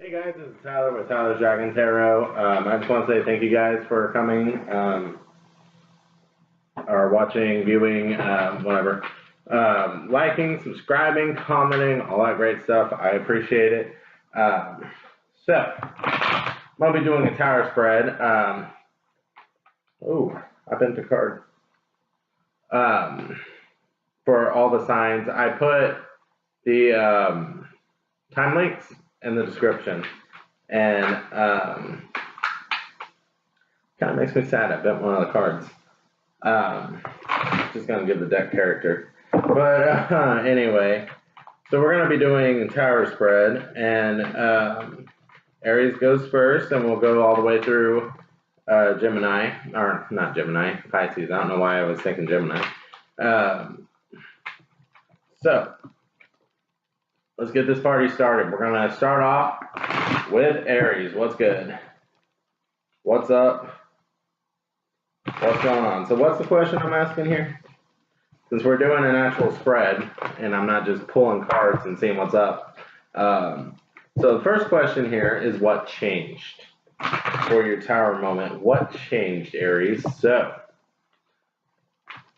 Hey guys, this is Tyler with Tyler's Dragon Tarot. I just want to say thank you guys for coming, or watching, viewing, whatever. Liking, subscribing, commenting, all that great stuff. I appreciate it. So, I'm going to be doing a tower spread. I bent the card. For all the signs. I put the time links in the description, and kind of makes me sad. I bent one of the cards. Just gonna give the deck character, but anyway, so we're gonna be doing a tower spread, and Aries goes first, and we'll go all the way through Gemini, or not Gemini, Pisces. I don't know why I was thinking Gemini. So let's get this party started. We're going to start off with Aries. What's good? What's up? What's going on? So what's the question I'm asking here? Since we're doing an actual spread, and I'm not just pulling cards and seeing what's up. So the first question here is what changed for your tower moment? What changed, Aries? So,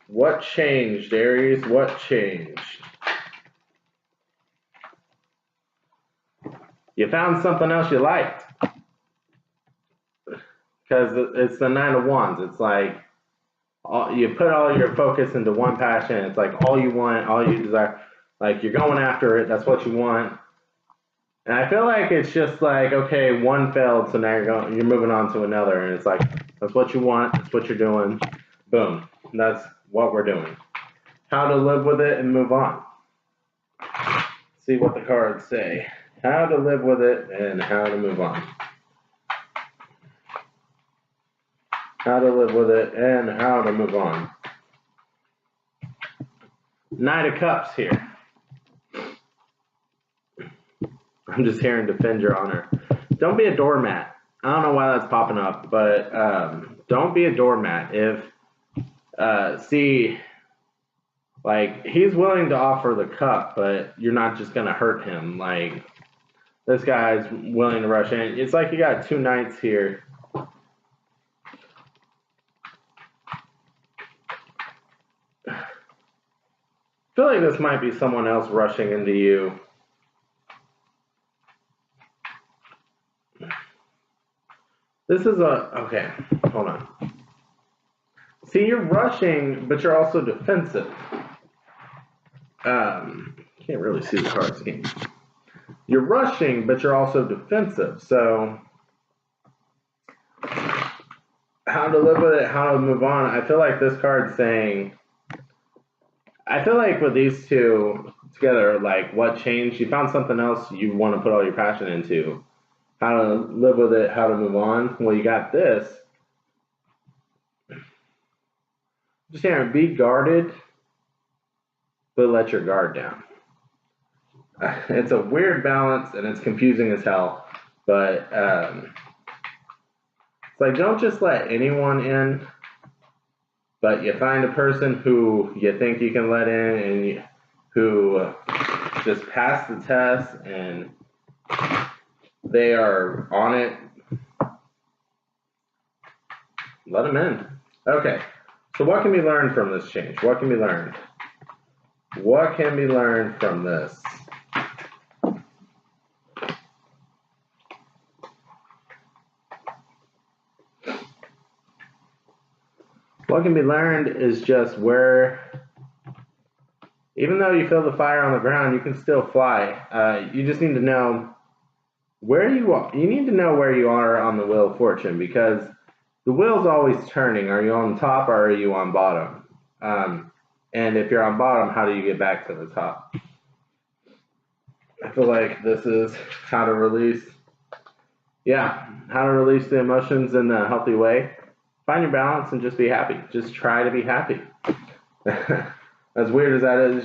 what changed, Aries? What changed? You found something else you liked, because it's the Nine of Wands. It's like you put all your focus into one passion. It's like all you want, all you desire. Like you're going after it. That's what you want. And I feel like it's just like, okay, one failed, so now you're moving on to another, and it's like that's what you want. That's what you're doing. Boom. That's what we're doing. How to live with it and move on. See what the cards say. How to live with it and how to move on. How to live with it and how to move on. Knight of Cups here. I'm just hearing defend your honor. Don't be a doormat. I don't know why that's popping up, but don't be a doormat. If, like, he's willing to offer the cup, but you're not just going to hurt him. Like, this guy's willing to rush in. It's like you got two knights here. I feel like this might be someone else rushing into you. This is okay, hold on. See, you're rushing, but you're also defensive. Can't really see the cards again. You're rushing, but you're also defensive. So, how to live with it, how to move on. I feel like this card's saying, I feel like with these two together, like what changed? You found something else you want to put all your passion into. How to live with it, how to move on. Well, you got this. Just hearing, be guarded, but let your guard down. It's a weird balance, and it's confusing as hell. But it's like, don't just let anyone in, but you find a person who you think you can let in, and who just pass the test, and they are on it. Let them in. Okay. So what can be learned from this change? What can be learned? What can be learned from this? What can be learned is just where, even though you feel the fire on the ground, you can still fly. You just need to know where you are. You need to know where you are on the wheel of fortune, because the wheel's always turning. Are you on top or are you on bottom? And if you're on bottom, how do you get back to the top? I feel like this is how to release, how to release the emotions in a healthy way. Find your balance and just be happy. Just try to be happy. As weird as that is,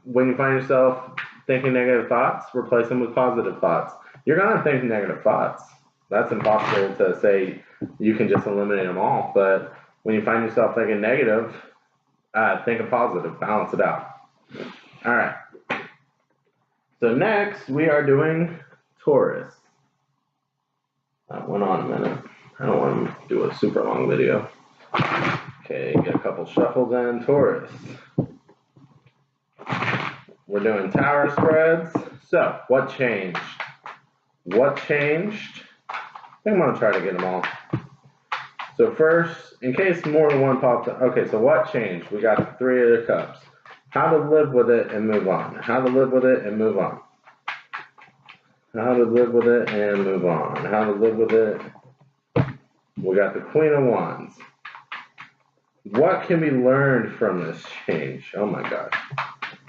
when you find yourself thinking negative thoughts, replace them with positive thoughts. You're going to think negative thoughts. That's impossible to say you can just eliminate them all. But when you find yourself thinking negative, think of positive. Balance it out. All right. So next we are doing Taurus. That went on a minute. I don't want to do a super long video. Okay, get a couple shuffles in. Taurus. We're doing tower spreads. So, what changed? What changed? I think I'm going to try to get them all. So first, in case more than one pops up. Okay, so what changed? We got the Three of the Cups. How to live with it and move on. How to live with it and move on. How to live with it and move on. How to live with it. We got the Queen of Wands. What can be learned from this change? Oh my gosh.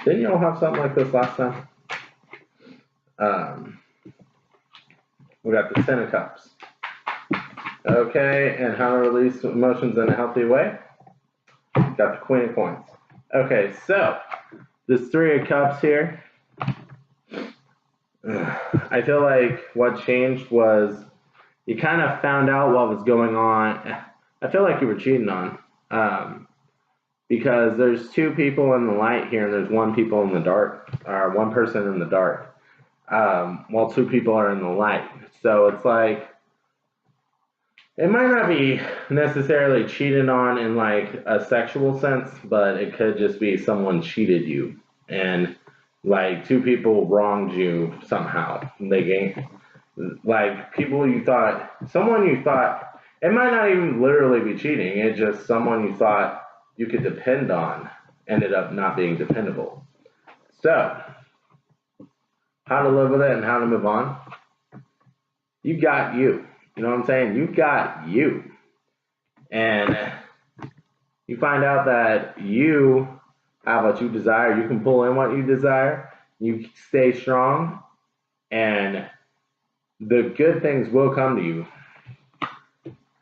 Didn't y'all have something like this last time? We got the Ten of Cups. Okay, and how to release emotions in a healthy way. Got the Queen of Coins. Okay, so this Three of Cups here. I feel like what changed was you kind of found out what was going on. I feel like you were cheating on. Because there's two people in the light here and there's one people in the dark, or one person in the dark, while two people are in the light. So it's like, it might not be necessarily cheated on in like a sexual sense, but it could just be someone cheated you and like two people wronged you somehow. Like people you thought, someone you thought, it might not even literally be cheating, it's just someone you thought you could depend on ended up not being dependable. So, how to live with it and how to move on. You got you. You know what I'm saying? You got you. And you find out that you have what you desire. You can pull in what you desire. You stay strong. And the good things will come to you.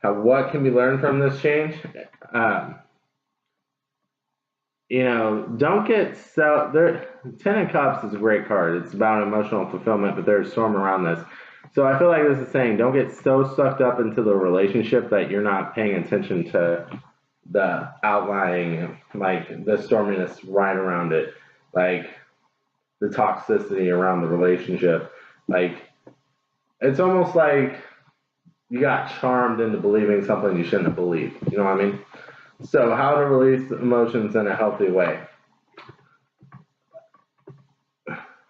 What can be learned from this change? You know, don't get so there. Ten of Cups is a great card. It's about emotional fulfillment, but there's a storm around this. So I feel like this is saying don't get so sucked up into the relationship that you're not paying attention to the outlying, like the storminess right around it, like the toxicity around the relationship. Like it's almost like you got charmed into believing something you shouldn't have believed. You know what I mean? So, how to release emotions in a healthy way.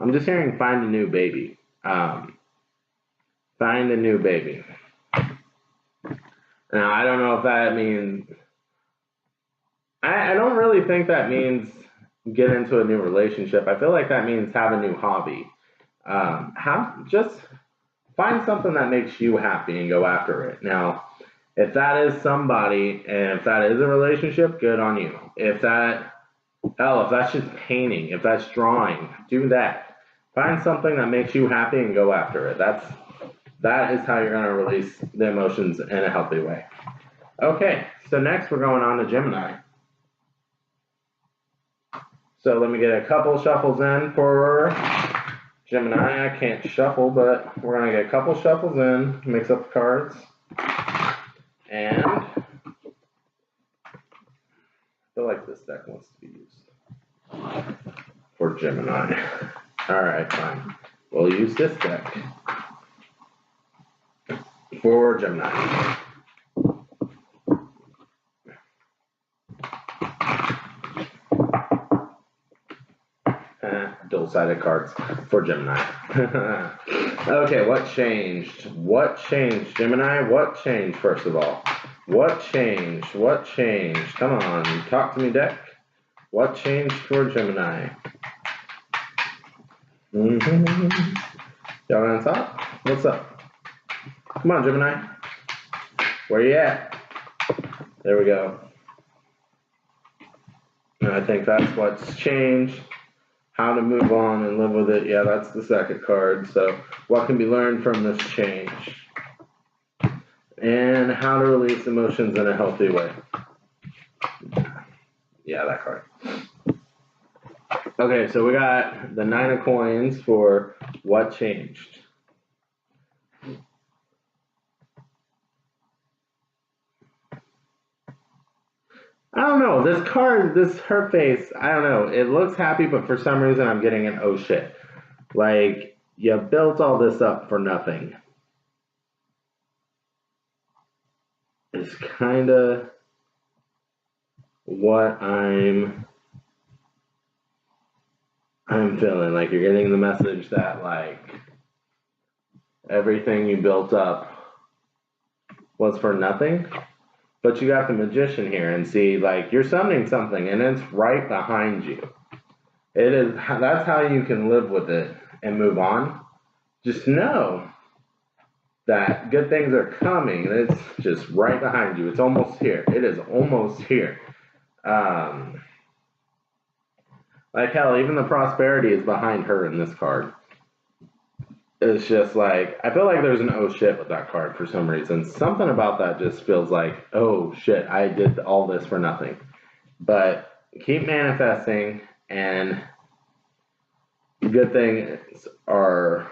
I'm just hearing find a new baby. Find a new baby. Now, I don't know if that means... I don't really think that means get into a new relationship. I feel like that means have a new hobby. Just find something that makes you happy and go after it. Now, if that is somebody, and if that is a relationship, good on you. If that's just painting, if that's drawing, do that. Find something that makes you happy and go after it. That is how you're going to release the emotions in a healthy way. Okay, so next we're going on to Gemini. So let me get a couple shuffles in for Gemini. I can't shuffle, but we're going to get a couple shuffles in, mix up the cards. And I feel like this deck wants to be used for Gemini. Alright, fine. We'll use this deck for Gemini. Dual-sided cards for Gemini. Okay, what changed? What changed, Gemini? What changed, first of all? What changed? What changed? Come on, talk to me, deck. What changed for Gemini? Y'all on top? What's up? Come on, Gemini. Where you at? There we go. And I think that's what's changed. How to move on and live with it. Yeah, that's the second card. So, what can be learned from this change? And how to release emotions in a healthy way. Yeah, that card. Okay, so we got the Nine of Coins for what changed. I don't know. This card, her face, I don't know. It looks happy, but for some reason I'm getting an oh shit. Like, you built all this up for nothing. It's kind of what I'm feeling. Like, you're getting the message that, like, everything you built up was for nothing. But you got the Magician here, and see, like, you're summoning something, and it's right behind you. That's how you can live with it and move on. Just know that good things are coming, and it's just right behind you. It's almost here. It is almost here. Like, hell, even the prosperity is behind her in this card. It's just like, I feel like there's an oh shit with that card for some reason. Something about that just feels like, oh shit, I did all this for nothing. But keep manifesting, and good things are...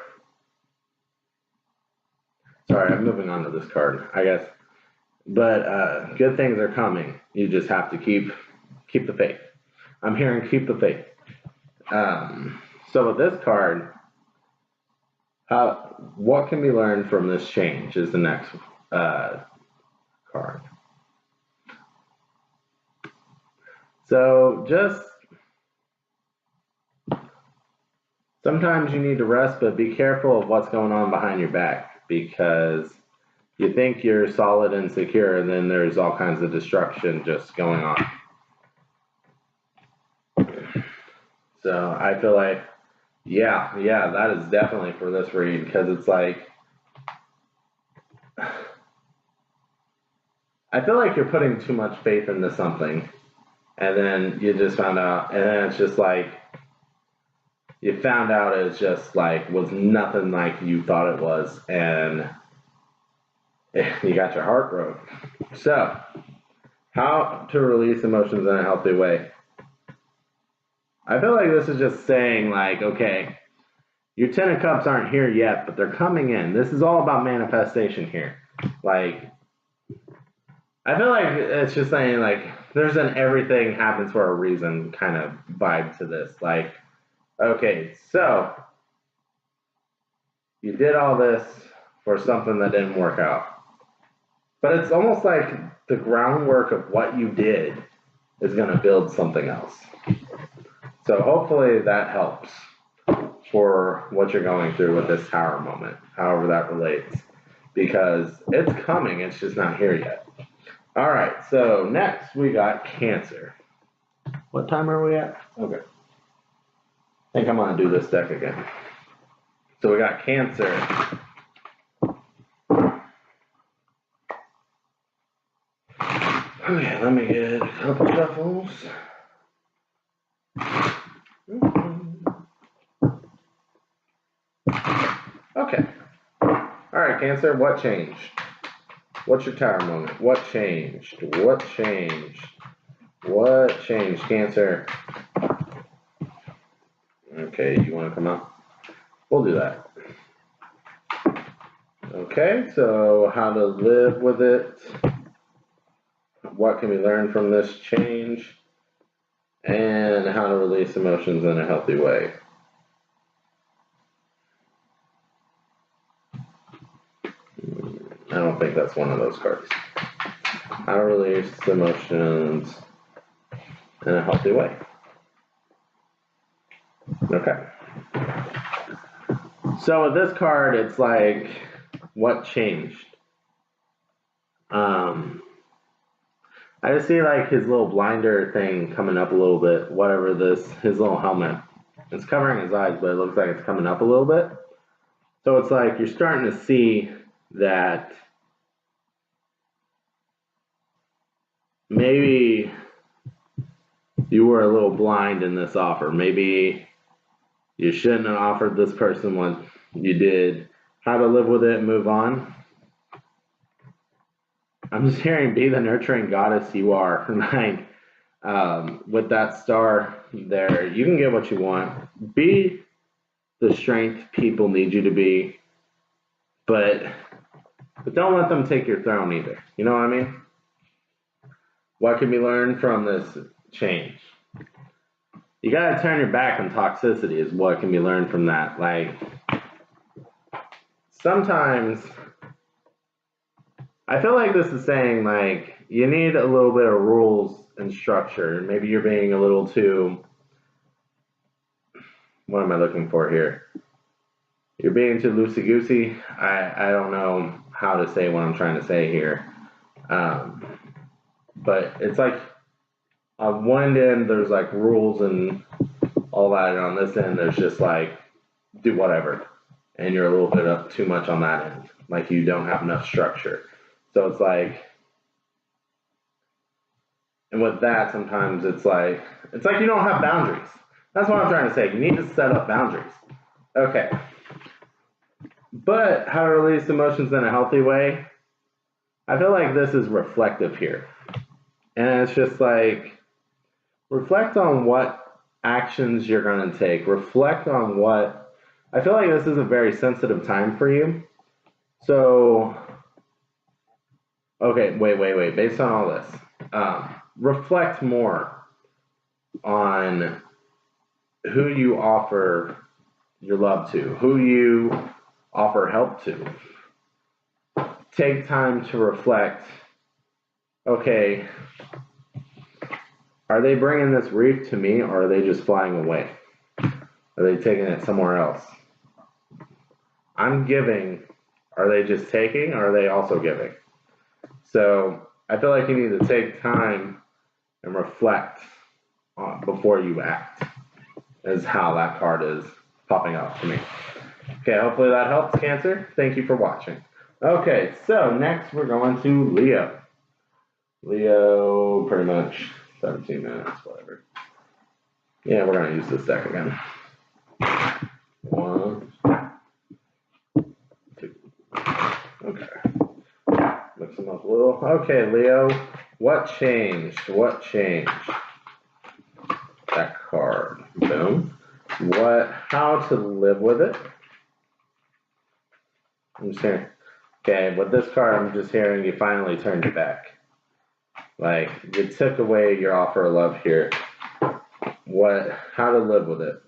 Sorry, I'm moving on to this card, I guess. But good things are coming. You just have to keep the faith. I'm hearing keep the faith. So with this card, what can be learned from this change is the next card. So just sometimes you need to rest, but be careful of what's going on behind your back, because you think you're solid and secure, and then there's all kinds of destruction just going on. So I feel like, yeah, that is definitely for this read, because it's like, I feel like you're putting too much faith into something, and then you just found out, and then it's just like, you found out it's just like, was nothing like you thought it was, and you got your heart broke. So, how to release emotions in a healthy way. I feel like this is just saying, like, okay, your 10 of Cups aren't here yet, but they're coming in. This is all about manifestation here. Like, I feel like it's just saying, like, there's an everything happens for a reason kind of vibe to this. Like, okay, so you did all this for something that didn't work out. But it's almost like the groundwork of what you did is going to build something else. So hopefully that helps for what you're going through with this Tower moment, however that relates. Because it's coming, it's just not here yet. All right, so next we got Cancer. What time are we at? Okay. I think I'm going to do this deck again. So we got Cancer. Okay, let me get a couple shuffles. Okay. Alright, Cancer, what changed? What's your Tower moment? What changed? What changed? What changed, Cancer? Okay, you want to come up? We'll do that. Okay, so how to live with it. What can we learn from this change? And how to release emotions in a healthy way. I don't think that's one of those cards. How to release emotions in a healthy way. Okay. So with this card, it's like, what changed? I just see like his little blinder thing coming up a little bit, whatever this, his little helmet. It's covering his eyes, but it looks like it's coming up a little bit. So it's like you're starting to see that maybe you were a little blind in this offer. Maybe you shouldn't have offered this person what you did. How to live with it and move on. I'm just hearing, be the nurturing goddess you are. Like, with that star there, you can get what you want. Be the strength people need you to be, but don't let them take your throne either. You know what I mean? What can we learn from this change? you gotta turn your back on toxicity is what can be learned from that. Like, sometimes, I feel like this is saying, like, you need a little bit of rules and structure. Maybe you're being a little too, what am I looking for here? You're being too loosey-goosey. I don't know how to say what I'm trying to say here. But it's like, on one end, there's like rules and all that, and on this end, there's just like, do whatever. And you're a little bit up too much on that end. Like, you don't have enough structure. So it's like, and with that, sometimes it's like you don't have boundaries. That's what I'm trying to say. You need to set up boundaries. Okay. But how to release emotions in a healthy way? I feel like this is reflective here. And it's just like, reflect on what actions you're going to take. Reflect on what, I feel like this is a very sensitive time for you. So, okay, wait. Based on all this, reflect more on who you offer your love to, who you offer help to. Take time to reflect, okay, are they bringing this reef to me, or are they just flying away? Are they taking it somewhere else? I'm giving. Are they just taking, or are they also giving? So I feel like you need to take time and reflect on before you act, is how that card is popping up to me. Okay, hopefully that helps, Cancer. Thank you for watching. Okay, so next we're going to Leo. Leo, pretty much 17 minutes, whatever. Yeah, we're going to use this deck again. 1, 2. Okay. Mix them up a little. Okay, Leo, what changed? What changed? That card. Boom. How to live with it. I'm just hearing. Okay, with this card, I'm just hearing you finally turned your back. Like, you took away your offer of love here. How to live with it.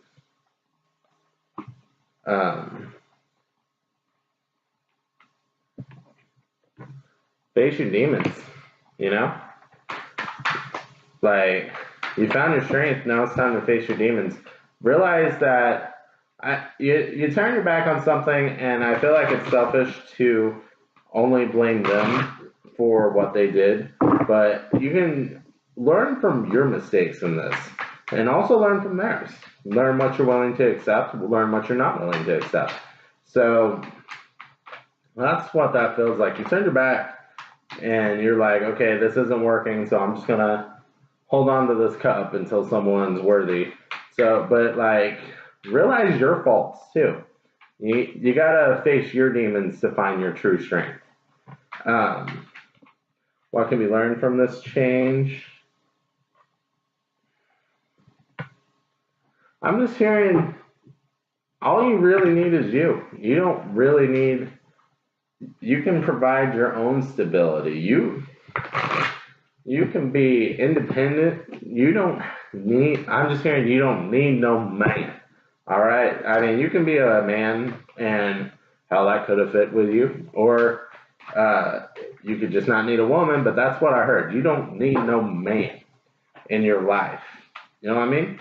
Face your demons, you know? Like, you found your strength, now it's time to face your demons. Realize that you turn your back on something, and I feel like it's selfish to only blame them for what they did, but you can learn from your mistakes in this, and also learn from theirs. Learn what you're willing to accept, learn what you're not willing to accept. So that's what that feels like. You turned your back, and you're like, okay, this isn't working, so I'm just gonna hold on to this cup until someone's worthy. So, but like, realize your faults too. You gotta face your demons to find your true strength. What can we learn from this change? I'm just hearing, all you really need is you. You don't really need, you can provide your own stability. You can be independent. You don't need, I'm just hearing, you don't need no man. All right? I mean, you can be a man, and hell, that could have fit with you. Or you could just not need a woman, but that's what I heard. You don't need no man in your life. You know what I mean?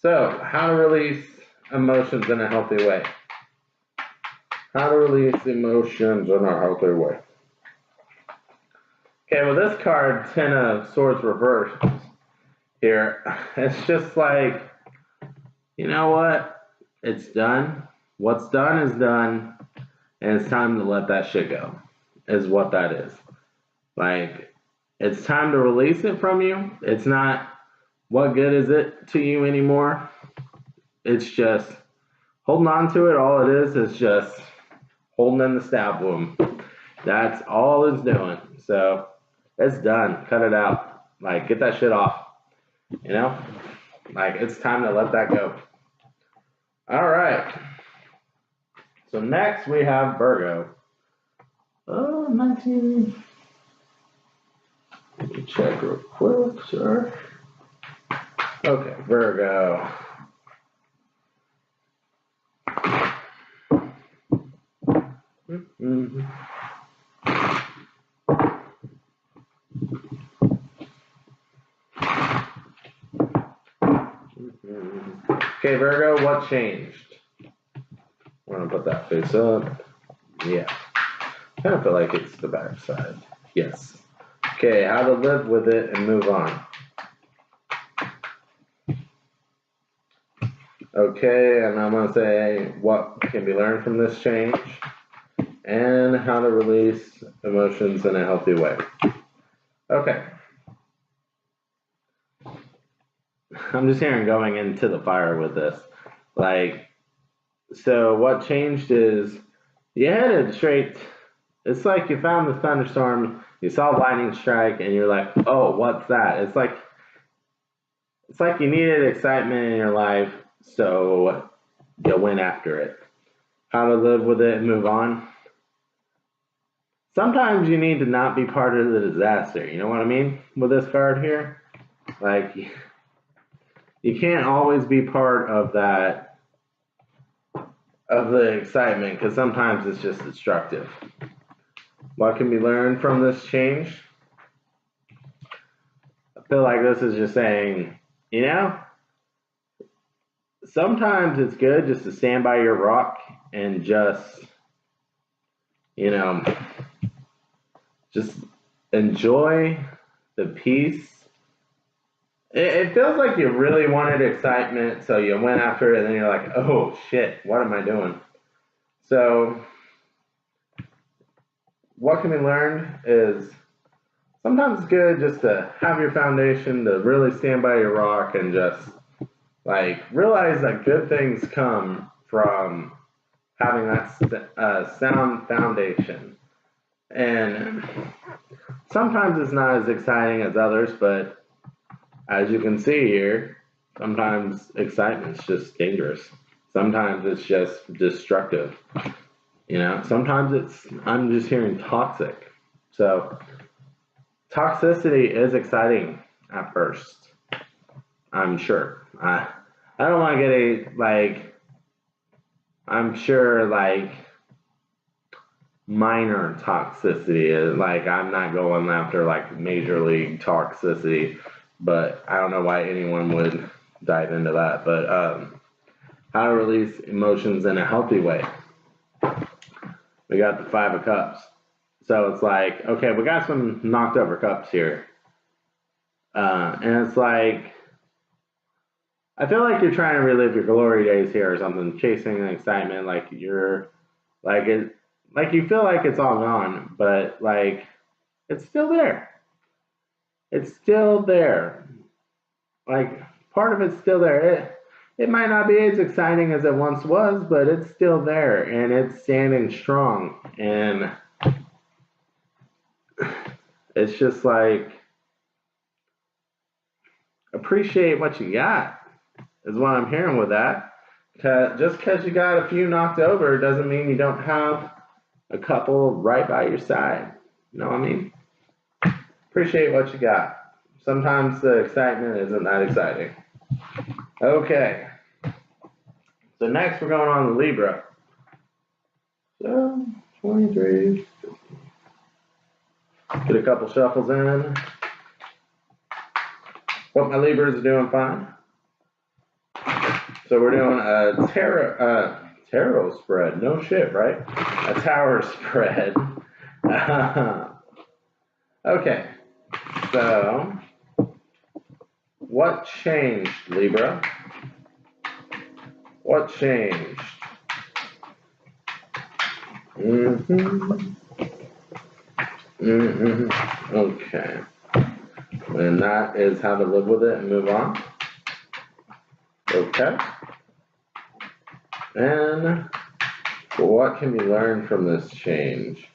So, how to release emotions in a healthy way. How to release emotions in a healthy way. Okay, well, this card, 10 of Swords reversed here, it's just like, you know what? It's done. What's done is done, and it's time to let that shit go, is what that is. Like, it's time to release it from you. It's not, what good is it to you anymore? It's just holding on to it. All it is just holding in the stab wound. That's all it's doing. So it's done. Cut it out. Like, get that shit off. You know? Like, it's time to let that go. All right. So next we have Virgo. Oh, 19. Let me check real quick, sir. Okay, Virgo. Okay, Virgo, what changed? I'm gonna put that face up. Yeah. I kind of feel like it's the back side. Yes. Okay, how to live with it and move on. Okay, and I'm going to say what can be learned from this change and how to release emotions in a healthy way. Okay. I'm just hearing going into the fire with this. Like, so what changed is you headed straight. It's like you found the thunderstorm, you saw lightning strike, and you're like, oh, what's that? It's like you needed excitement in your life, so you went after it. How to live with it and move on. Sometimes you need to not be part of the disaster. You know what I mean? With this card here, like you can't always be part of that, of the excitement, because sometimes it's just destructive. What can be learned from this change? I feel like this is just saying, you know, sometimes it's good just to stand by your rock and just, you know, just enjoy the peace. It feels like you really wanted excitement, so you went after it, and then you're like, oh shit, what am I doing? So, what can be learned is sometimes it's good just to have your foundation, to really stand by your rock and just like realize that good things come from having that sound foundation. And sometimes it's not as exciting as others, but as you can see here, sometimes excitement's just dangerous. Sometimes it's just destructive. You know, sometimes I'm just hearing toxic. So toxicity is exciting at first, I'm sure. I don't want to get I'm sure minor toxicity is I'm not going after major league toxicity, but I don't know why anyone would dive into that. But how to release emotions in a healthy way. We got the 5 of Cups. So it's like, okay, we got some knocked over cups here. And it's like, I feel like you're trying to relive your glory days here or something, chasing an excitement, you feel like it's all gone, but it's still there. It's still there. Part of it's still there. It might not be as exciting as it once was, but it's still there and it's standing strong. And it's just appreciate what you got is what I'm hearing with that. Just because you got a few knocked over doesn't mean you don't have a couple right by your side. You know what I mean? Appreciate what you got. Sometimes the excitement isn't that exciting. Okay. So next we're going on to Libra. So 23. Get a couple shuffles in. Hope my Libras are doing fine. So we're doing a tarot spread. No shit, right? A tower spread. Okay. So, what changed, Libra? What changed? Okay. And that is how to live with it and move on. Okay. And what can be learned from this change?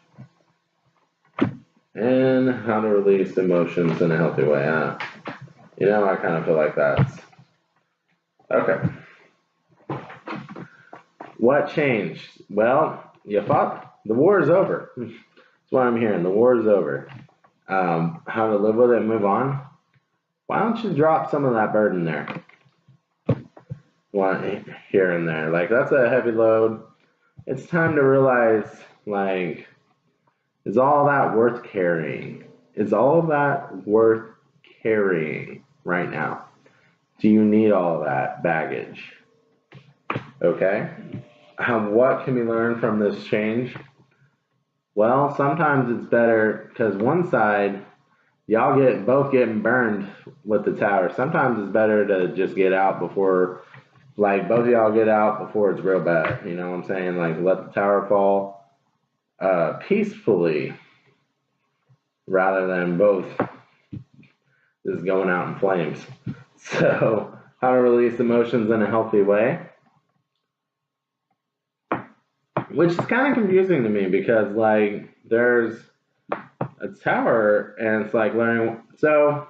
And how to release emotions in a healthy way. You know, I kind of feel like that's... Okay. What changed? Well, you fought. The war is over. That's what I'm hearing. The war is over. How to live with it and move on? why don't you drop some of that burden there? One here and there. Like, that's a heavy load. It's time to realize, like, is all that worth carrying? Is all of that worth carrying right now? Do you need all of that baggage? Okay? What can we learn from this change? Well, sometimes it's better, because one side, y'all both getting burned with the tower. Sometimes it's better to just get out before, like, both of y'all get out before it's real bad. You know what I'm saying? Like, let the tower fall peacefully, rather than both just going out in flames. So, how to release emotions in a healthy way? Which is kind of confusing to me, because, like, there's a tower and it's like learning. So,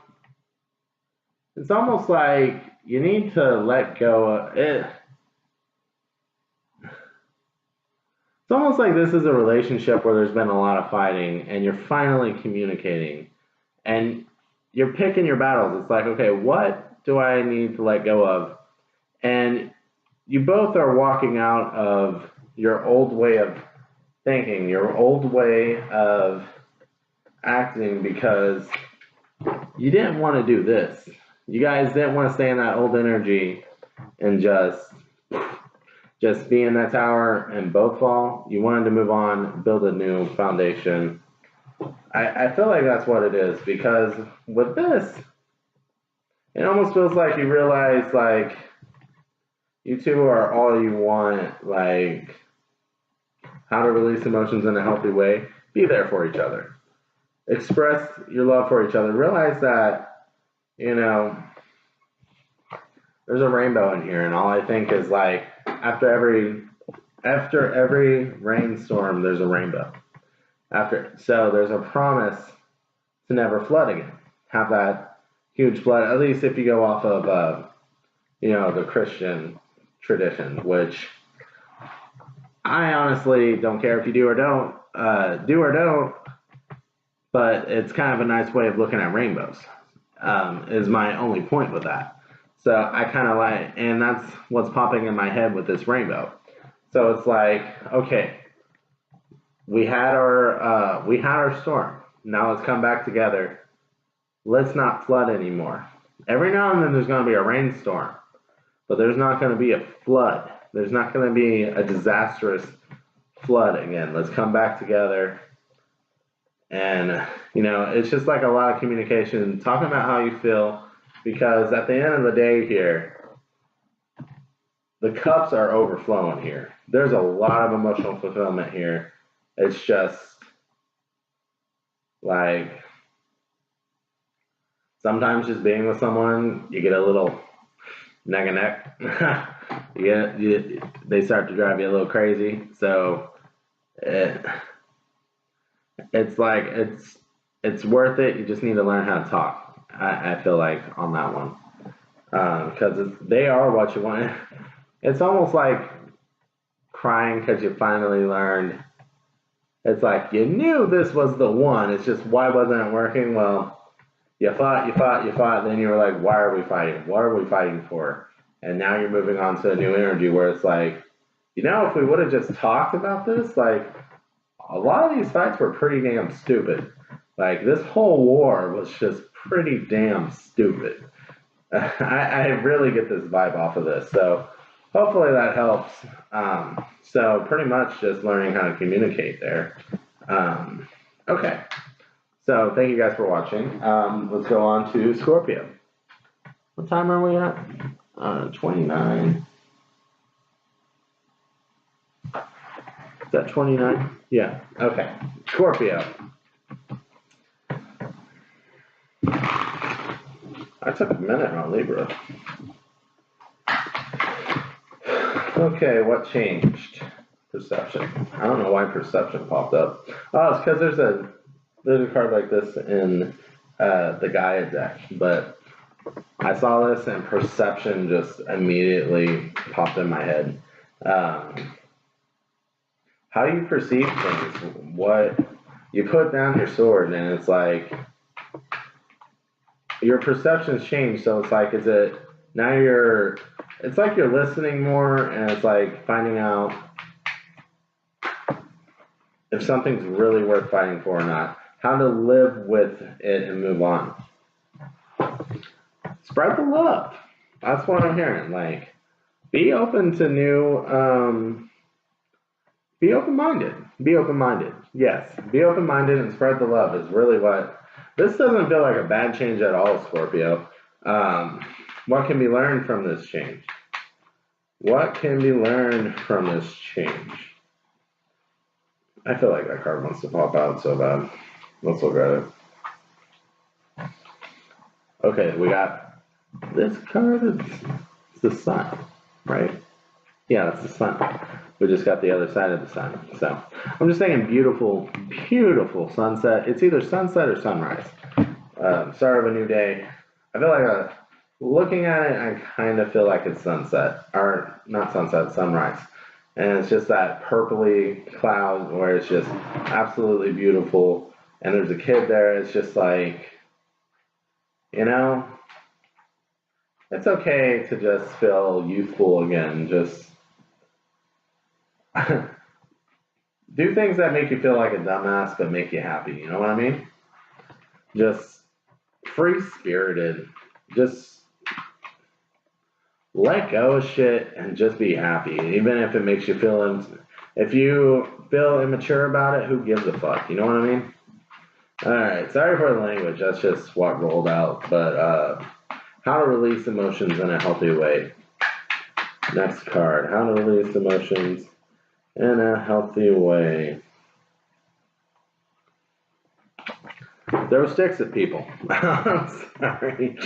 it's almost like you need to let go of it. It's almost like this is a relationship where there's been a lot of fighting and you're finally communicating and you're picking your battles. It's like, okay, what do I need to let go of? And you both are walking out of your old way of thinking, your old way of acting, because you didn't want to do this. You guys didn't want to stay in that old energy and just be in that tower and both fall. You wanted to move on, build a new foundation. I feel like that's what it is, because with this, it almost feels like you realize, like, you two are all you want, like, how to release emotions in a healthy way. Be there for each other. Express your love for each other. Realize that, you know, there's a rainbow in here, and all I think is, like, after every rainstorm, there's a rainbow. So there's a promise to never flood again. Have that huge flood, at least if you go off of, you know, the Christian tradition, which I honestly don't care if you do or don't, but it's kind of a nice way of looking at rainbows, is my only point with that. So I kind of like, and that's what's popping in my head with this rainbow. So it's like, okay, we had our storm. Now let's come back together. Let's not flood anymore. Every now and then there's going to be a rainstorm, but there's not going to be a flood. There's not going to be a disastrous flood again. Let's come back together. And, you know, it's just like a lot of communication, talking about how you feel, because at the end of the day here, the cups are overflowing here. There's a lot of emotional fulfillment here. It's just like, sometimes just being with someone, you get a little neck and neck. They start to drive you a little crazy. So it's like, it's worth it. You just need to learn how to talk. I feel like on that one, because they are what you want. It's almost like crying because you finally learned. It's like you knew this was the one. It's just, why wasn't it working? Well, you fought. Then you were like, why are we fighting? What are we fighting for? And now you're moving on to a new energy where it's like, you know, if we would have just talked about this, like, a lot of these fights were pretty damn stupid. Like, this whole war was just pretty damn stupid. I really get this vibe off of this. So hopefully that helps. So pretty much just learning how to communicate there. Okay. So thank you guys for watching. Let's go on to Scorpio. What time are we at? 29. Is that 29? Yeah. Okay. Scorpio. I took a minute on Libra. Okay, what changed? Perception. I don't know why perception popped up. Oh, it's because there's a card like this in the Gaia deck, but I saw this and perception just immediately popped in my head. How do you perceive things? What you put down your sword and it's like, your perceptions change. So it's like, it's like you're listening more, and it's like finding out if something's really worth fighting for or not, how to live with it and move on. Spread the love. That's what I'm hearing. Like, be open to new, be open-minded. Be open-minded. Yes, be open-minded and spread the love is really what, this doesn't feel like a bad change at all, Scorpio. What can be learned from this change? What can be learned from this change? I feel like that card wants to pop out so bad. Let's look at it. Okay, we got this card. It's the sun, right? Yeah, that's the sun. We just got the other side of the sun. So I'm just thinking beautiful, beautiful sunset. It's either sunset or sunrise. Start of a new day. I feel like looking at it, I kind of feel like it's sunset. Or not sunset, sunrise. And it's just that purpley cloud where it's just absolutely beautiful. And there's a kid there. It's just like, you know, it's okay to just feel youthful again. Just do things that make you feel like a dumbass but make you happy. You know what I mean? Just free-spirited. Just let go of shit and just be happy. Even if it makes you feel, if you feel immature about it, who gives a fuck? You know what I mean? Alright, sorry for the language. That's just what rolled out. But, how to release emotions in a healthy way. Next card. How to release emotions in a healthy way. Throw sticks at people. I'm sorry.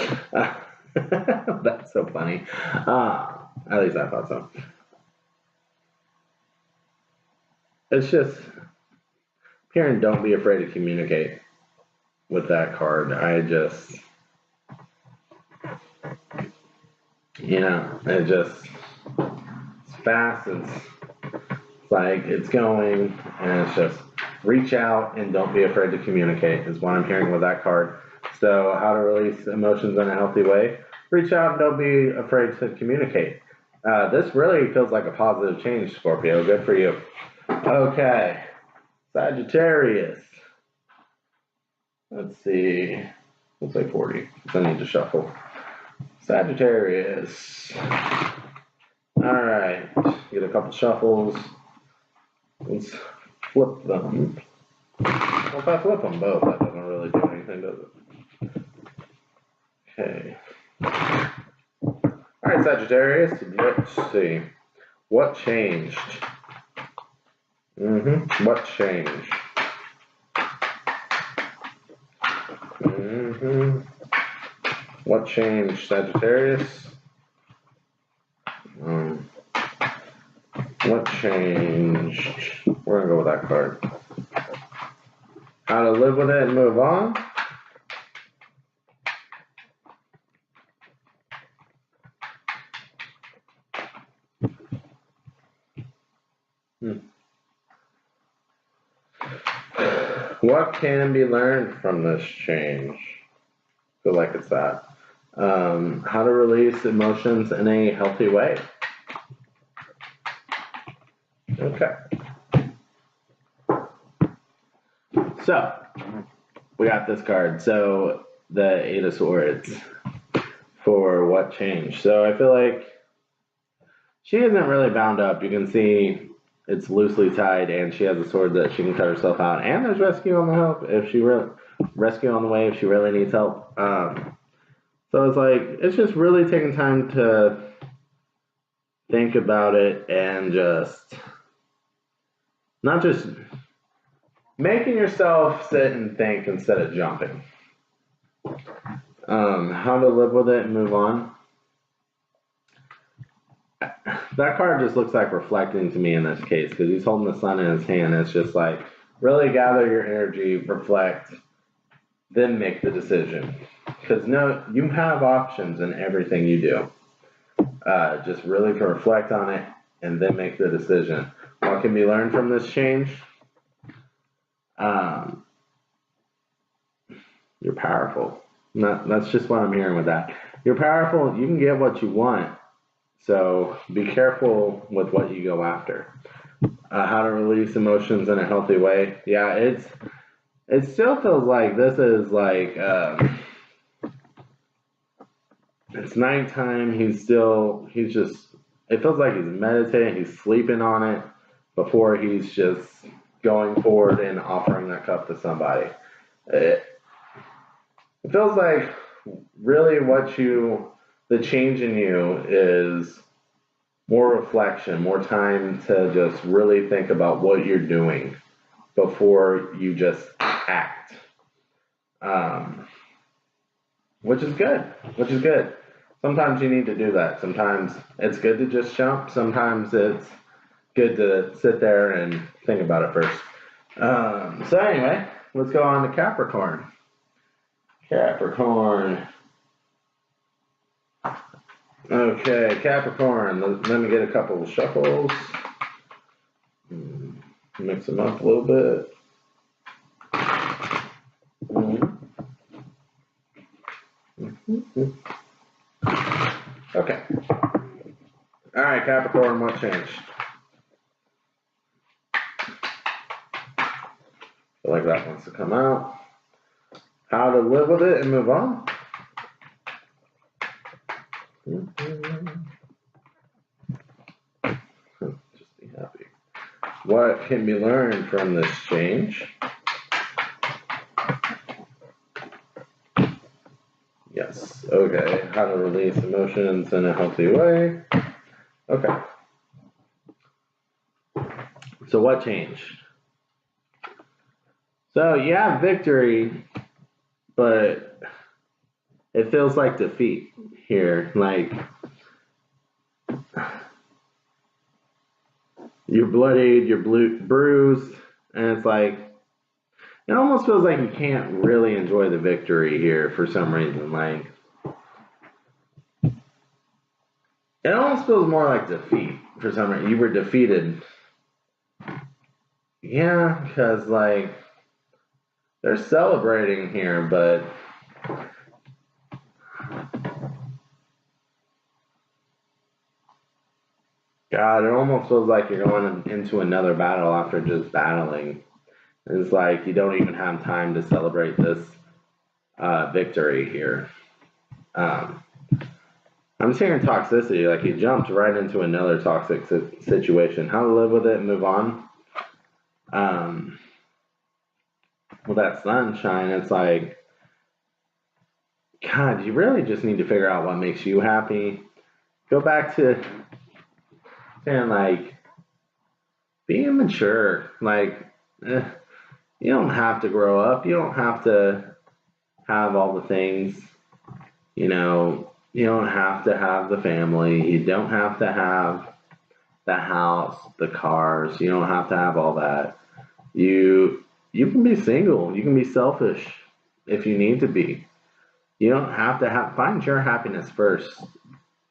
That's so funny. At least I thought so. It's just, Karen, don't be afraid to communicate with that card. I just, you know, it's fast, it's like it's going, and it's just reach out and don't be afraid to communicate is what I'm hearing with that card. So how to release emotions in a healthy way? Reach out and don't be afraid to communicate. This really feels like a positive change, Scorpio. Good for you. Okay, Sagittarius. Let's see. Let's say 40. I need to shuffle. Sagittarius. All right, get a couple shuffles. Let's flip them. Well, if I flip them both, that doesn't really do anything, does it? Okay. All right, Sagittarius. Let's see. What changed? What changed? What changed, Sagittarius? What changed? We're gonna go with that card. How to live with it and move on? What can be learned from this change? I feel like it's that. How to release emotions in a healthy way. Okay. So, we got this card. So, the Eight of Swords for what changed. So, I feel like she isn't really bound up. You can see it's loosely tied, and she has a sword that she can cut herself out. And there's rescue on the help if she rescue on the way if she really needs help. So it's like it's just really taking time to think about it and just not just making yourself sit and think instead of jumping. How to live with it and move on. That card just looks like reflecting to me in this case because he's holding the sun in his hand. It's just like really gather your energy, reflect, then make the decision. Because no, you have options in everything you do. Just really reflect on it and then make the decision. What can be learned from this change? You're powerful. That's just what I'm hearing with that. You're powerful. You can get what you want. So be careful with what you go after. How to release emotions in a healthy way. Yeah, it still feels like this is like it's nighttime. He's just. It feels like he's meditating. He's sleeping on it before he's just going forward and offering that cup to somebody. It feels like really the change in you is more reflection, more time to just really think about what you're doing before you just act. Which is good. Sometimes you need to do that. Sometimes it's good to just jump. Sometimes it's good to sit there and think about it first. So anyway, let's go on to Capricorn. Okay, Capricorn. Let me get a couple of shuffles. Mix them up a little bit. Okay. All right, Capricorn, what changed? Feel like that wants to come out. How to live with it and move on. Just be happy. What can be learned from this change? Yes. Okay. How to release emotions in a healthy way. Okay. So what changed? So you have victory, but it feels like defeat here. Like you're bloodied, you're bruised, and it's like it almost feels like you can't really enjoy the victory here for some reason. Like it almost feels more like defeat for some reason. You were defeated. Yeah, because like they're celebrating here, but God, it almost feels like you're going into another battle after just battling. It's like you don't even have time to celebrate this victory here. I'm just hearing toxicity, like you jumped right into another toxic situation. How to live with it and move on. With that sunshine, it's like, God, you really just need to figure out what makes you happy. Go back to saying, like, being mature. Like, you don't have to grow up. You don't have to have all the things. You know, you don't have to have the family. You don't have to have the house, the cars. You don't have to have all that. You can be single. You can be selfish if you need to be. You don't have to find your happiness first.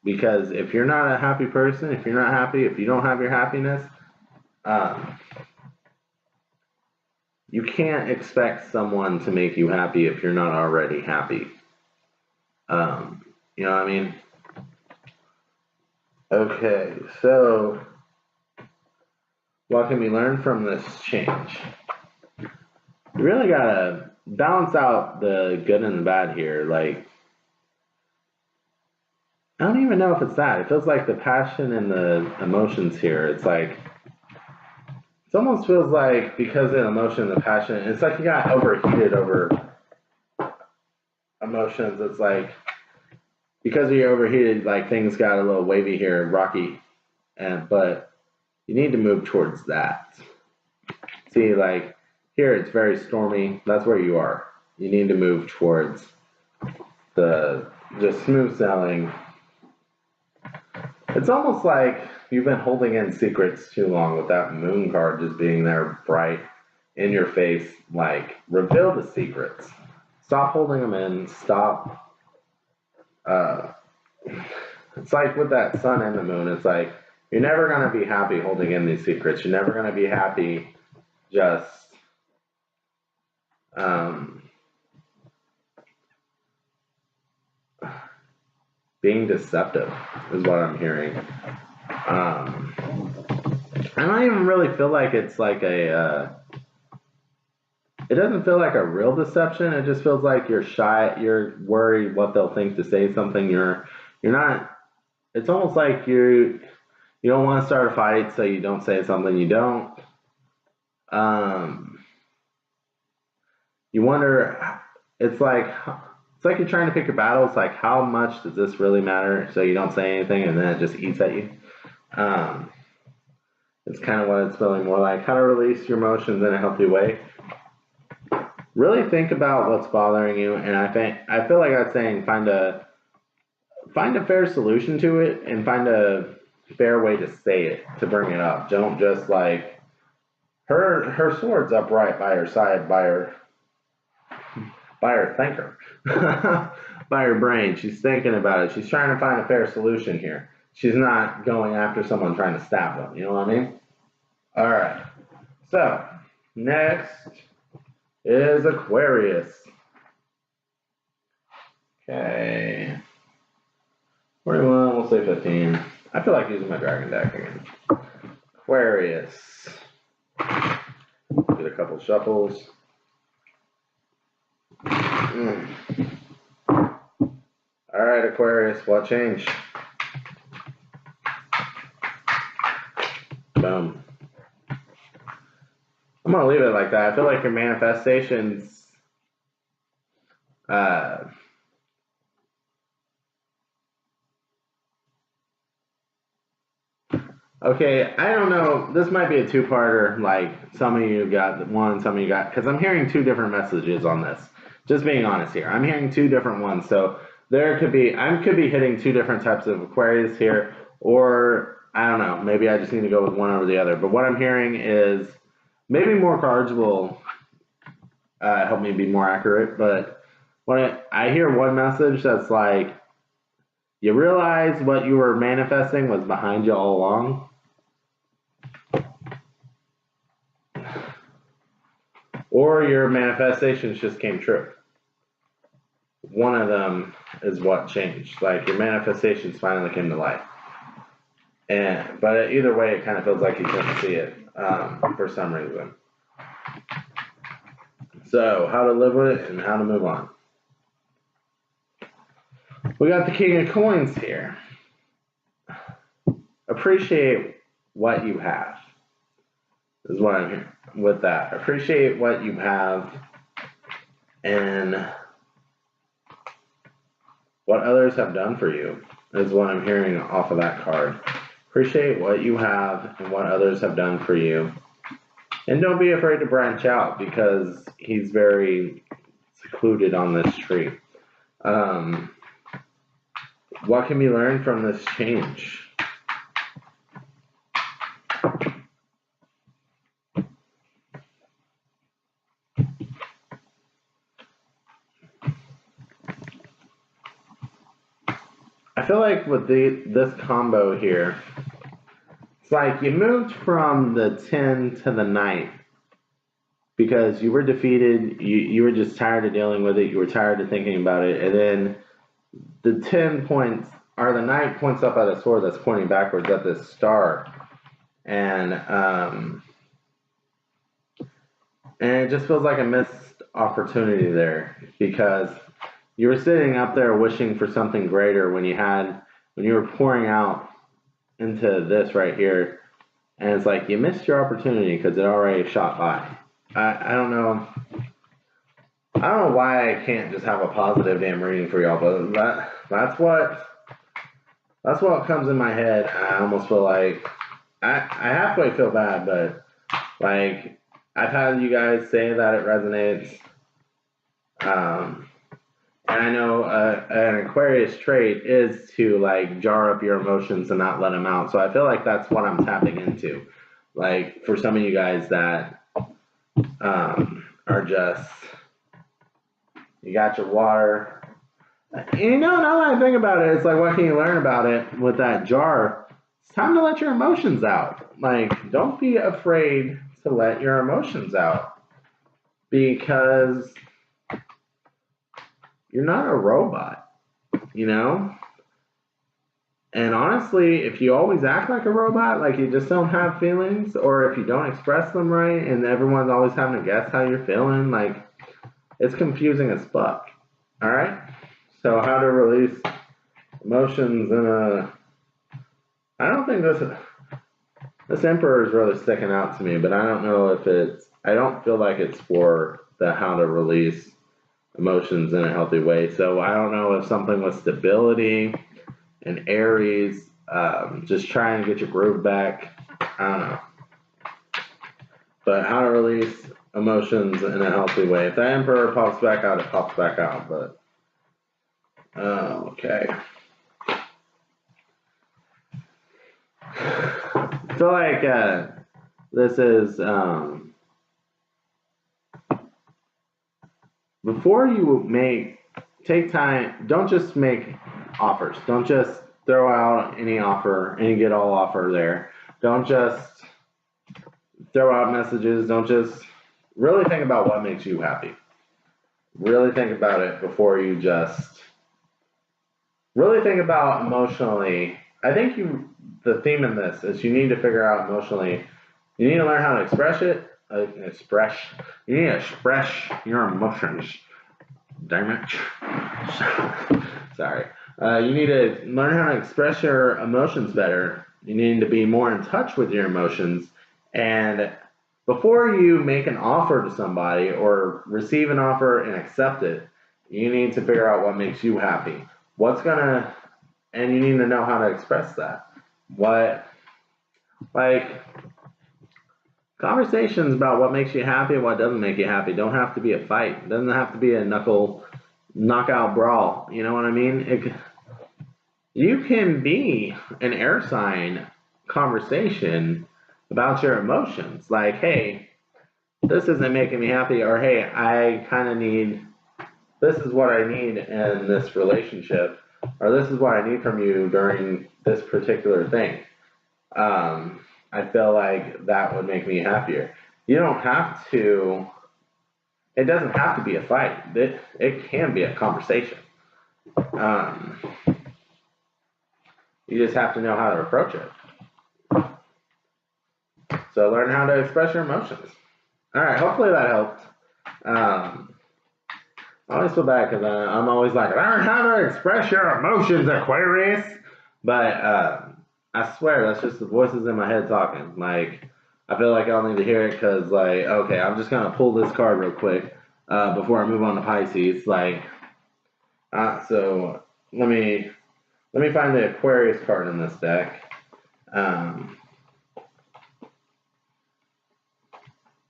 Because if you're not a happy person, if you're not happy, if you don't have your happiness, you can't expect someone to make you happy if you're not already happy. You know what I mean? Okay, so what can we learn from this change? You really gotta balance out the good and the bad here. Like, I don't even know if it's that. It feels like the passion and the emotions here. It's like, it almost feels like because of the emotion and the passion, it's like you got overheated over emotions. It's like, because you're overheated, like things got a little wavy here, rocky, but you need to move towards that. See, like here it's very stormy. That's where you are. You need to move towards the just smooth sailing. It's almost like you've been holding in secrets too long with that moon card just being there bright in your face. Like, reveal the secrets. Stop holding them in. Stop. It's like with that sun and the moon, it's like you're never going to be happy holding in these secrets. You're never going to be happy just being deceptive is what I'm hearing. I don't even really feel like it's like a, it doesn't feel like a real deception. It just feels like you're shy, you're worried what they'll think to say something. You're not, it's almost like you don't want to start a fight, so you don't say something. You don't. You wonder, it's like you're trying to pick your battles, like how much does this really matter, so you don't say anything and then it just eats at you. It's kind of what it's feeling more like, how to release your emotions in a healthy way. Really think about what's bothering you, and I feel like I was saying find a fair solution to it and find a fair way to say it, to bring it up. Don't just like her sword's upright by her side, by her thinker, by her brain. She's thinking about it. She's trying to find a fair solution here. She's not going after someone trying to stab them. You know what I mean? All right. So next is Aquarius. Okay. 41, we'll say 15. I feel like using my dragon deck again. Aquarius. Get a couple shuffles. Alright, Aquarius, what changed? Boom. I'm gonna leave it like that. I feel like your manifestations okay, I don't know. This might be a two-parter. Like, some of you got one, some of you got... Because I'm hearing two different messages on this. Just being honest here. I'm hearing two different ones. So, there could be... I could be hitting two different types of Aquarius here. Or, I don't know. Maybe I just need to go with one over the other. But what I'm hearing is... Maybe more cards will help me be more accurate. But when I hear one message that's like... You realize what you were manifesting was behind you all along. Or your manifestations just came true. One of them is what changed. Like your manifestations finally came to life. But either way, it kind of feels like you couldn't see it for some reason. So, how to live with it and how to move on. We got the King of Coins here. Appreciate what you have. Is what I'm hearing with that. Appreciate what you have and what others have done for you is what I'm hearing off of that card. Appreciate what you have and what others have done for you. And don't be afraid to branch out because he's very secluded on this tree. What can be learned from this change? I feel like with this combo here, it's like you moved from the 10 to the 9 because you were defeated, you were just tired of dealing with it, you were tired of thinking about it, and then the 10 points, or the 9 points up at a sword that's pointing backwards at this star, and it just feels like a missed opportunity there because you were sitting up there wishing for something greater when you were pouring out into this right here, and it's like you missed your opportunity because it already shot by. I don't know why I can't just have a positive damn reading for y'all, but that's what comes in my head. I almost feel like I halfway feel bad, but like I've had you guys say that it resonates. And I know an Aquarius trait is to like jar up your emotions and not let them out. So I feel like that's what I'm tapping into. Like for some of you guys that are just, you got your water. You know, now that I think about it, it's like, what can you learn about it with that jar? It's time to let your emotions out. Like, don't be afraid to let your emotions out because you're not a robot, you know? And honestly, if you always act like a robot, like you just don't have feelings, or if you don't express them right and everyone's always having to guess how you're feeling, like it's confusing as fuck. All right? So how to release emotions in a... I don't think this Emperor is really sticking out to me, but I don't know if it's... I don't feel like it's for the how to release emotions in a healthy way. So I don't know if something with stability and Aries, just trying to get your groove back. I don't know. But how to release emotions in a healthy way. If the Emperor pops back out, it pops back out. But okay. I feel like this is before you take time. Don't just make offers. Don't just throw out any offer, any get all offer there. Don't just throw out messages. Don't just really think about what makes you happy. Really think about it before you just really think about emotionally. I think the theme in this is you need to figure out emotionally. You need to learn how to express it. You need to express your emotions. Damn it. Sorry. You need to learn how to express your emotions better. You need to be more in touch with your emotions. And before you make an offer to somebody or receive an offer and accept it, you need to figure out what makes you happy. And you need to know how to express that. Conversations about what makes you happy and what doesn't make you happy don't have to be a fight. It doesn't have to be a knockout brawl. You know what I mean? You can be an air sign conversation about your emotions. Like, hey, this isn't making me happy, or hey, this is what I need in this relationship, or this is what I need from you during this particular thing. I feel like that would make me happier. You don't have to, it doesn't have to be a fight. It can be a conversation. You just have to know how to approach it. So learn how to express your emotions. All right, hopefully that helped. I always feel bad because I'm always like, learn how to express your emotions, Aquarius. But I swear, that's just the voices in my head talking. Like, I feel like I'll need to hear it because, like, okay, I'm just going to pull this card real quick before I move on to Pisces. Like, so let me find the Aquarius card in this deck.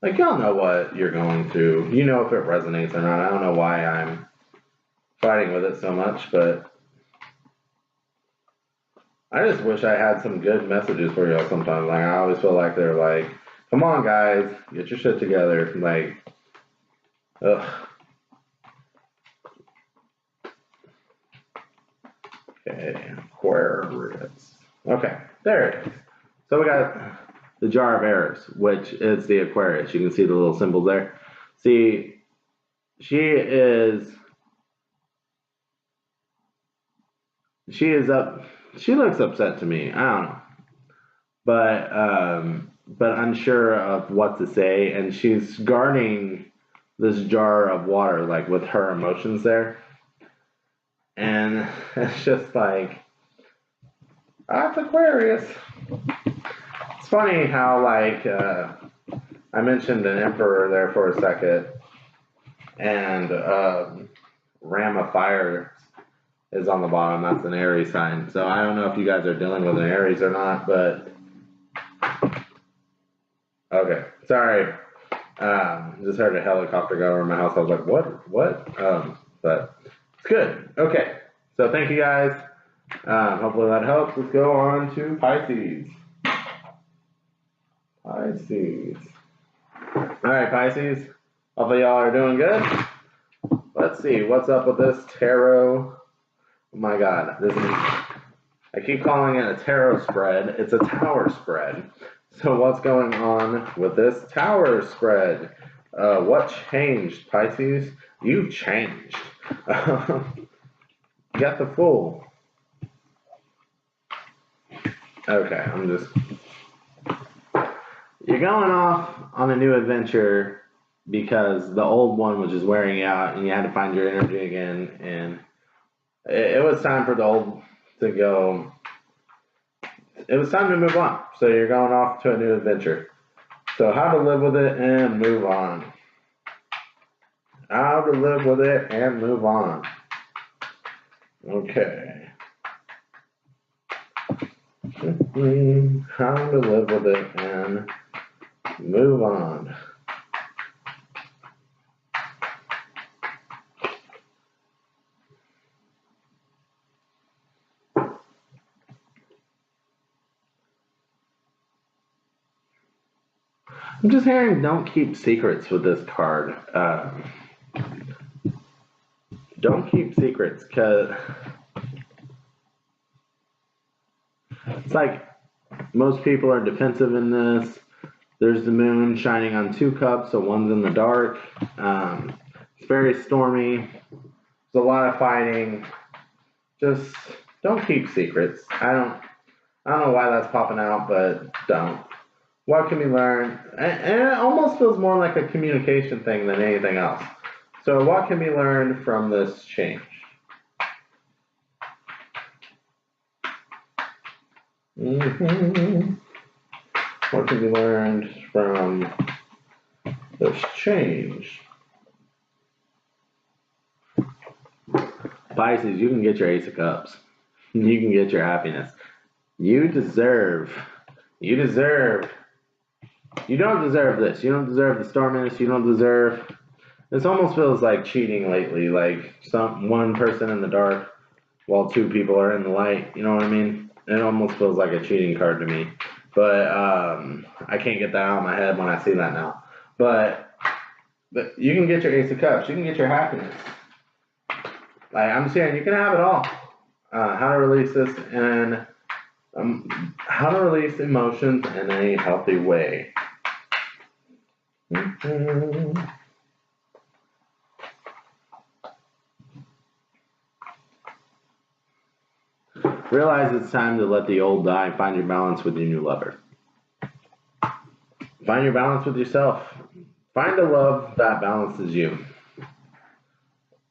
Like, y'all know what you're going through. You know if it resonates or not. I don't know why I'm fighting with it so much, but I just wish I had some good messages for y'all sometimes. Like, I always feel like they're like, come on, guys, get your shit together. Like, ugh. Okay, Aquarius. Okay, there it is. So we got the jar of errors, which is the Aquarius. You can see the little symbols there. See, she looks upset to me. I don't know. But unsure of what to say, and she's guarding this jar of water, like with her emotions there. And it's just like, that's Aquarius. It's funny how, like, I mentioned an emperor there for a second, and ram of fire is on the bottom. That's an Aries sign. So I don't know if you guys are dealing with an Aries or not, but okay. Sorry. Just heard a helicopter go over my house. I was like, what? But it's good. Okay. So thank you guys. Hopefully that helps. Let's go on to Pisces. Pisces. All right, Pisces. Hopefully y'all are doing good. Let's see what's up with this tarot. Oh my God, I keep calling it a tarot spread. It's a tower spread. So what's going on with this tower spread? What changed, Pisces? You changed. You got the Fool. Okay, you're going off on a new adventure because the old one was just wearing you out and you had to find your energy again, and it was time for the old to go. It was time to move on. So you're going off to a new adventure. So how to live with it and move on. How to live with it and move on. Okay. How to live with it and move on. I'm just hearing don't keep secrets with this card. Don't keep secrets, because it's like most people are defensive in this. There's the moon shining on 2 cups, so one's in the dark. It's very stormy. There's a lot of fighting. Just don't keep secrets. I don't know why that's popping out, but don't. What can we learn? And it almost feels more like a communication thing than anything else. So what can we learn from this change? What can be learned from this change? Pisces, you can get your Ace of Cups. You can get your happiness. You don't deserve this. You don't deserve the storminess. You don't deserve. This almost feels like cheating lately, like one person in the dark while 2 people are in the light. You know what I mean? It almost feels like a cheating card to me. But I can't get that out of my head when I see that now. But you can get your Ace of Cups. You can get your happiness. Like, I'm saying, you can have it all. How to release this and how to release emotions in a healthy way. Realize it's time to let the old die. Find your balance with your new lover. Find your balance with yourself. Find a love that balances you.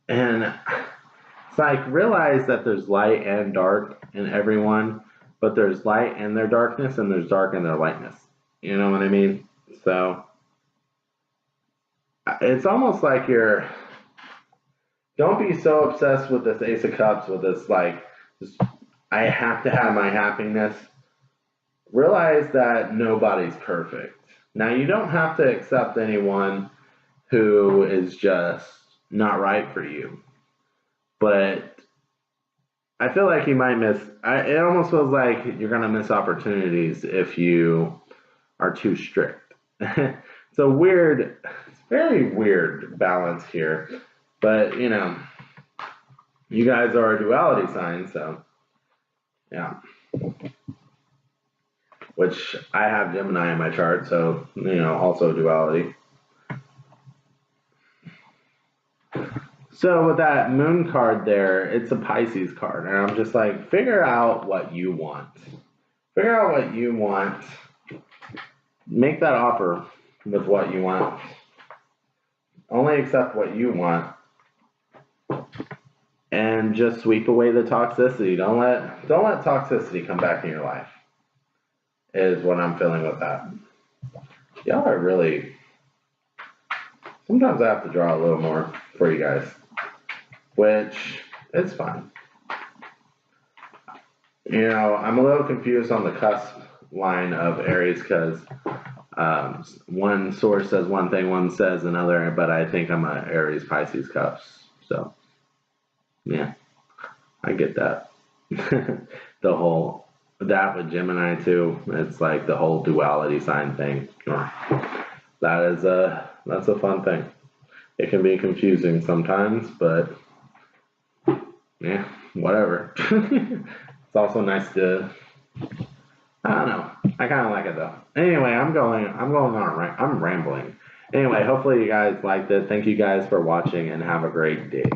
And it's like, realize that there's light and dark in everyone, but there's light in their darkness and there's dark in their lightness. You know what I mean? So it's almost like don't be so obsessed with this Ace of Cups, with this I have to have my happiness. Realize that nobody's perfect. Now, you don't have to accept anyone who is just not right for you. But I feel like you might miss. It almost feels like you're going to miss opportunities if you are too strict. It's very weird balance here. But, you guys are a duality sign, so. Yeah. Which I have Gemini in my chart, so, also duality. So with that moon card there, it's a Pisces card. And I'm just like, figure out what you want. Figure out what you want. Make that offer with what you want. Only accept what you want. And just sweep away the toxicity. Don't let toxicity come back in your life. Is what I'm feeling with that. Y'all are really. Sometimes I have to draw a little more for you guys, which is fine. I'm a little confused on the cusp line of Aries because one source says one thing, one says another, but I think I'm a Aries Pisces cusp. So. Yeah, I get that. That with Gemini too. It's like the whole duality sign thing. That's a fun thing. It can be confusing sometimes, but yeah, whatever. It's also nice to. I don't know. I kind of like it though. Anyway, I'm rambling. Anyway, hopefully you guys liked it. Thank you guys for watching and have a great day.